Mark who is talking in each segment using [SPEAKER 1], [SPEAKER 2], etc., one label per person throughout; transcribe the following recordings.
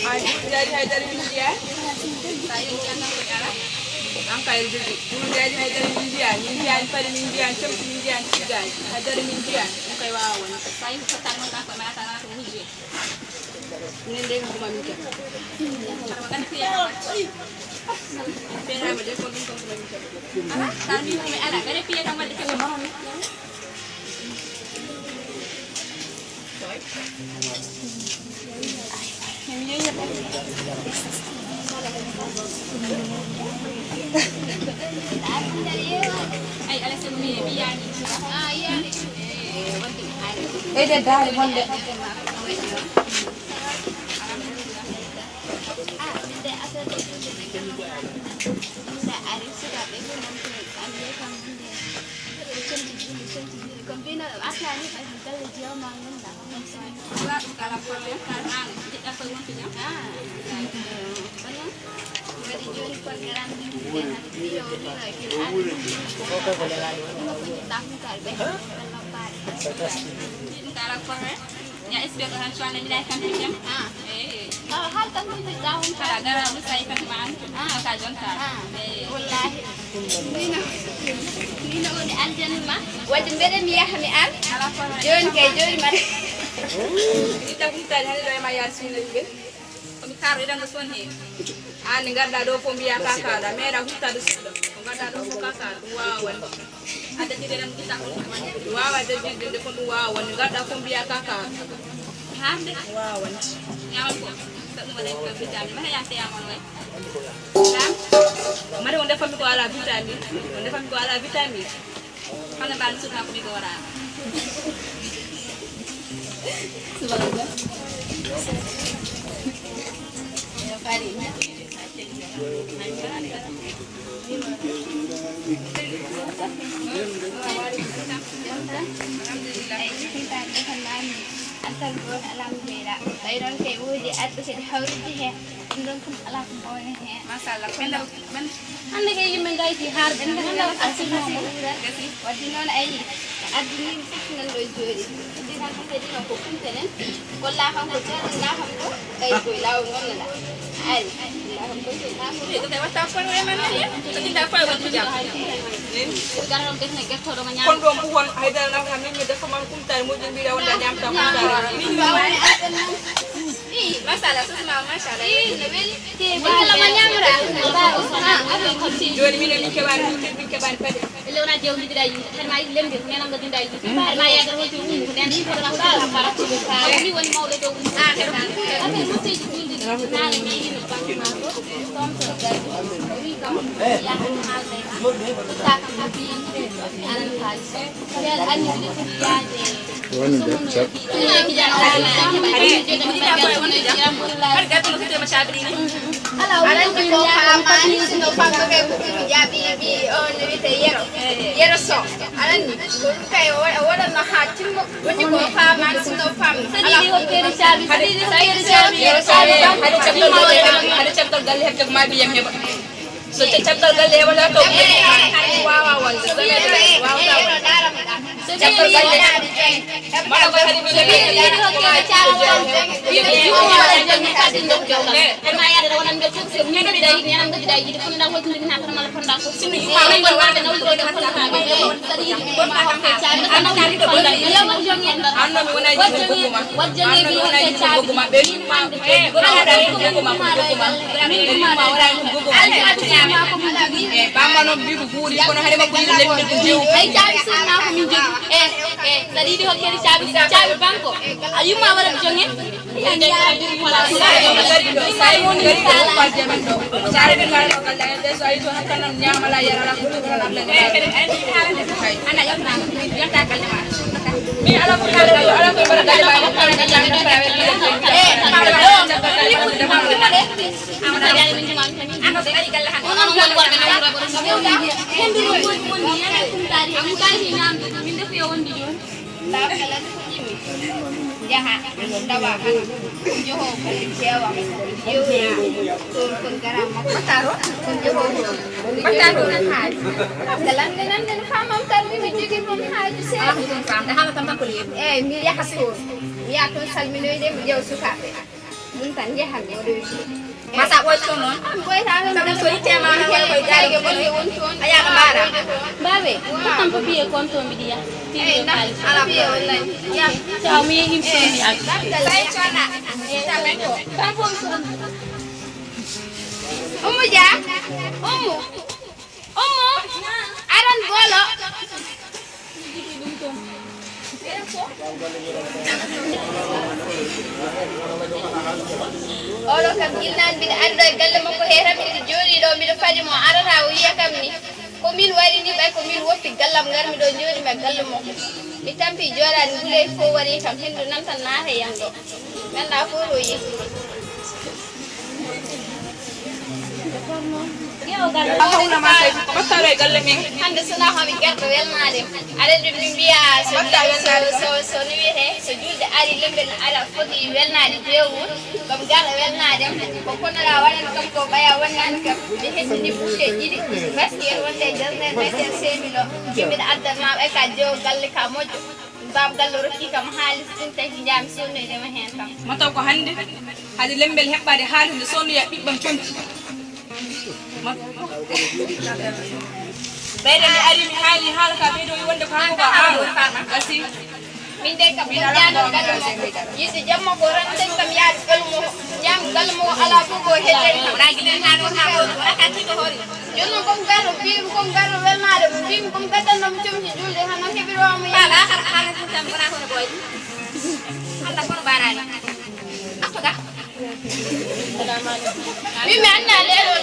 [SPEAKER 1] ay jadi haydar min jiya tayi janna ko dara an kay jidi pour jadi haydar min jiya min jiya pare min jiya tam min jiya tigan haydar min jiya ko kay waawon tayi ko tan mo ko ma tan ko wujje nen de ko ma mi ke kan fiya fiya ma de ko min ko ma mi ke ala tan mi mi ala gare fiya tan ma de ko ay ala sen mi yani yani
[SPEAKER 2] Ede dari monde.
[SPEAKER 1] ya SPK kan suana ni dah kan jam hal tak mesti tahu kalau gara usai kan man ka jonta wallahi ni no ni aljan ma wajin bere mi ya mi al jon kay jon ma kita kita hal do ma yasin ngi mi karo idan son he an ngarda do fo biya kaka da mera hutta do sido ngarda do fo kaka wawan ada di dalam kita wawa ada di ko wawan ngarda fo biya kaka hande wawan nyawal ko tak mo lay ko vitamin ma ya te amon way lam mari on defal ko ala vitamin on defal ko ala vitamin kana ban sunna ko mi ko wara subhanallah ya kali asal buat alam beda. Bayron kayak wudi atau sedih hari dia. Indon pun alam boleh ya. Masalah benar ben. Anda kayak yang menggai di har ben kan asal mau murah. Wadi non ai. Adini signal lojuri. Jadi nak jadi nak hukum tenen. Kolah ham ko lah ham ko dai ko lawan ngon la. Ai. Lah ham ko lah. Itu dewa tapar we mana ya? Tadi dapat buat jam. Sekarang orang kena get orang nyam. Kondom bukan ada nak kami ada kemangkum tay mungkin bila orang nyam tak masalah susah masalah. Kalau menyam dah. Jual minum keban pada. Lepas jauh di dalam, termai lem di mana nak di dalam. Termai ada orang jauh di mana ni orang dah para tu. Kami wani mau ledo. Apa mesti di mana ni ini pagi mahu. Tom terjadi. Ini kamu yang hal ni. Tak kami anak kali. Kalau anda di dia je.
[SPEAKER 3] One in that chat.
[SPEAKER 1] Harga tu kita macam ini. Alam tu kau mani seno pakai buku jadi oh ni yero so. Alam ni kai orang nak hacim buku kau mani seno pam. Alam ni okey sabi. Ada chapter gali hak cuma biang ni. So chapter gali wala tu. Wow. Chapter gali. Mana hari bila tadi dia hotel cabai bangko. Ayu mau orang jonge. Saya mau dari tempat zaman tu. Saya dengar kalau ada saya tu nak kan nyam Malaya orang tu orang anak yang tak kalau ni alam alam berkali jahat, tawa kan, Johor, Jawa, turun garam, bertaruh, Johor, bertaruh nak haj. Dalam famam kami menjadi pun haj saya. Dah hal tambah kulit. Miyak hasil, miyak tu salmino ini jauh suka. mun tan jahan mo do
[SPEAKER 2] masa boy to non
[SPEAKER 1] boy ta
[SPEAKER 2] tam so ite ma ha wala koy gaari
[SPEAKER 1] ko won ton
[SPEAKER 2] aya ka bara
[SPEAKER 3] babe ko tam papier konto mi dia
[SPEAKER 1] eh na ala ko wallahi ya
[SPEAKER 3] taw mi him so mi ak
[SPEAKER 1] sai chana ta men ko
[SPEAKER 3] kan fo son
[SPEAKER 1] umu ja umu aran bolo Olo kam gilnan min ando e galle makko heram mi jori do mi do faji mo arata o wiya kam ni ko min wari ni bay ko min wofi gallam ngarmi do jori me galle makko mi tampi jorani guley fo wari kam hindu nan tan naata yam do ganda fo do yi
[SPEAKER 2] hawna ma tay ko battare galle min
[SPEAKER 1] hande sona hami gardo welnade are dum mi biya so ni wiete so julde ari lembel ala foti welnade dewu kam gara welnade ko konora wadan kam ko baya wannan kam de heddi buke jidi basiyel wonde jalne bete semilo kimida addal ma e ka jew galle ka mojo bab gallo rokki kam halis tin tay jam sewne de ma hen kam
[SPEAKER 2] mataw ko hande hadi lembel hebbade haalinde sonu ya bibbam tonti Beda mi ari mi haali haala ka bedo wonde ko hanko ko asi
[SPEAKER 1] min de kam min jano gallo yidi jamma ko ran den kam yaad galmo jam galmo ala ko hedde
[SPEAKER 2] wala gilin ha do wala ka ti ko hori
[SPEAKER 1] jonno kom garo biim kom garo welnade biim kom gadanno mi tumti julde hanan hebiro mo
[SPEAKER 2] yala hala tan bana ko boy anda ko barani afaga
[SPEAKER 1] mi me anna lero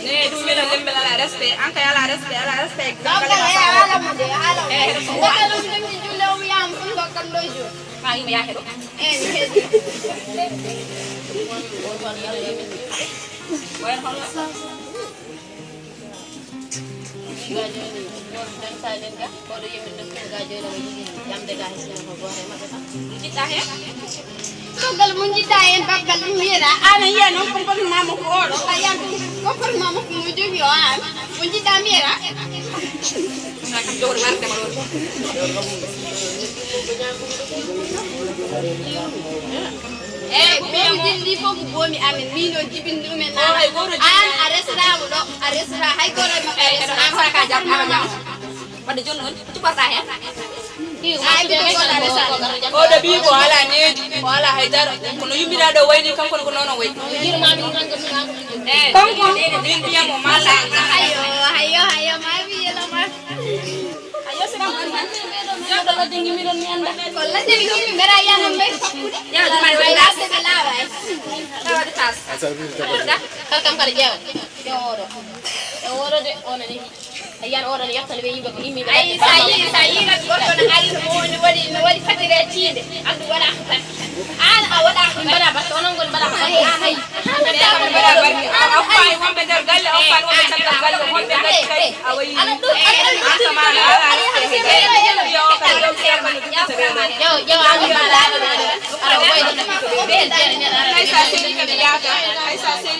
[SPEAKER 2] ne du mi la lembel ala respect anka ala respect
[SPEAKER 1] ala mo de ala ngalo mi julde o mi am fun ko kam do jo
[SPEAKER 2] ma ngi ya hedo Where holla?
[SPEAKER 1] Togal mun jita en bagal mira ana yano comportement mo ko oro ayan comportement mo mo jogi o an mun jita mira
[SPEAKER 2] Nakam jor warte ma lol
[SPEAKER 1] bomi dilli fof bomi amen mino jibinde ɗumen an a resramo ɗo a resra hay goro ma
[SPEAKER 2] an fara ka jam ara jam wadde joni on cuɓata hen oɗo ɓi ko ala needi ko ala haydara kono yummira ɗo wayni kanko ko noon o wayi kanko min mbiyamo mala
[SPEAKER 1] hayo ma wiyelama
[SPEAKER 2] ayo sira
[SPEAKER 3] Jodoh tinggi miron ni anda.
[SPEAKER 1] Kolla jadi kami merah yang sampai fakuri.
[SPEAKER 2] Ya, cuma dua tas.
[SPEAKER 1] Lawa.
[SPEAKER 2] Lawa di tas. Udah.
[SPEAKER 3] Kakam kali jauh. Yang oro deh, oro deh. Ayan oro deh, yang tadi bayi bagi ini.
[SPEAKER 1] Ay, saya nak korban hari semua ni wadi fatira cide. Aku wala akhbar. Awal akhbar.
[SPEAKER 3] Bala bas, orang gon bala.
[SPEAKER 1] Ay.
[SPEAKER 2] Apa yang mau belajar gal? Apa yang mau belajar gal? Mau belajar kai? Awai.
[SPEAKER 3] Jauh ambil bala.
[SPEAKER 2] Aisyah sini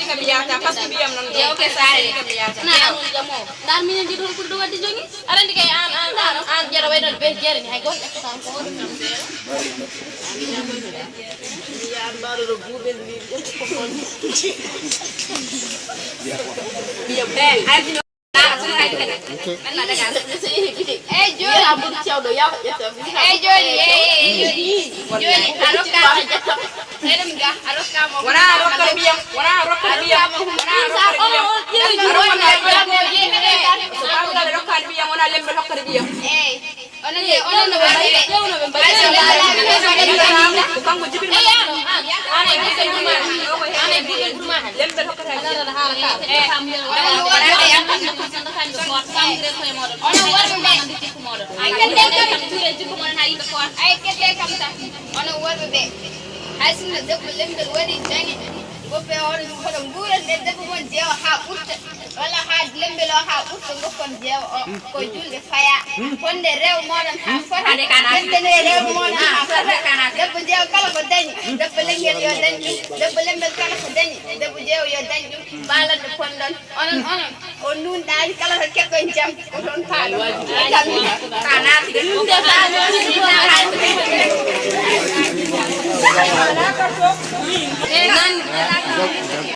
[SPEAKER 2] kebiasa. Pas kebiam nam. Oke saya kebiasa.
[SPEAKER 3] Nah, jamu. Dan minum di dulu kudu di jongi. Aran di kayak an jara wedon bes jara ni. Hai go. Sampun.
[SPEAKER 1] goppe on hoɗo nguurande debbo mon jeewa haa ɓurta walla haa lembelo haa ɓurta gokkon jeewa o ko julde faya wonde rew moɗon haa fota ƴettene rewɓe moɗon haa fota debbo jeewa kala ko dañi debbo lenngel yo dañ ɗum debbo lembel kala ko dañi debbo jeewa yo dañ ɗum mbaladde ponɗon onon o nunɗaani kala ko keɓɗon jam ko toon paaɗo ka naati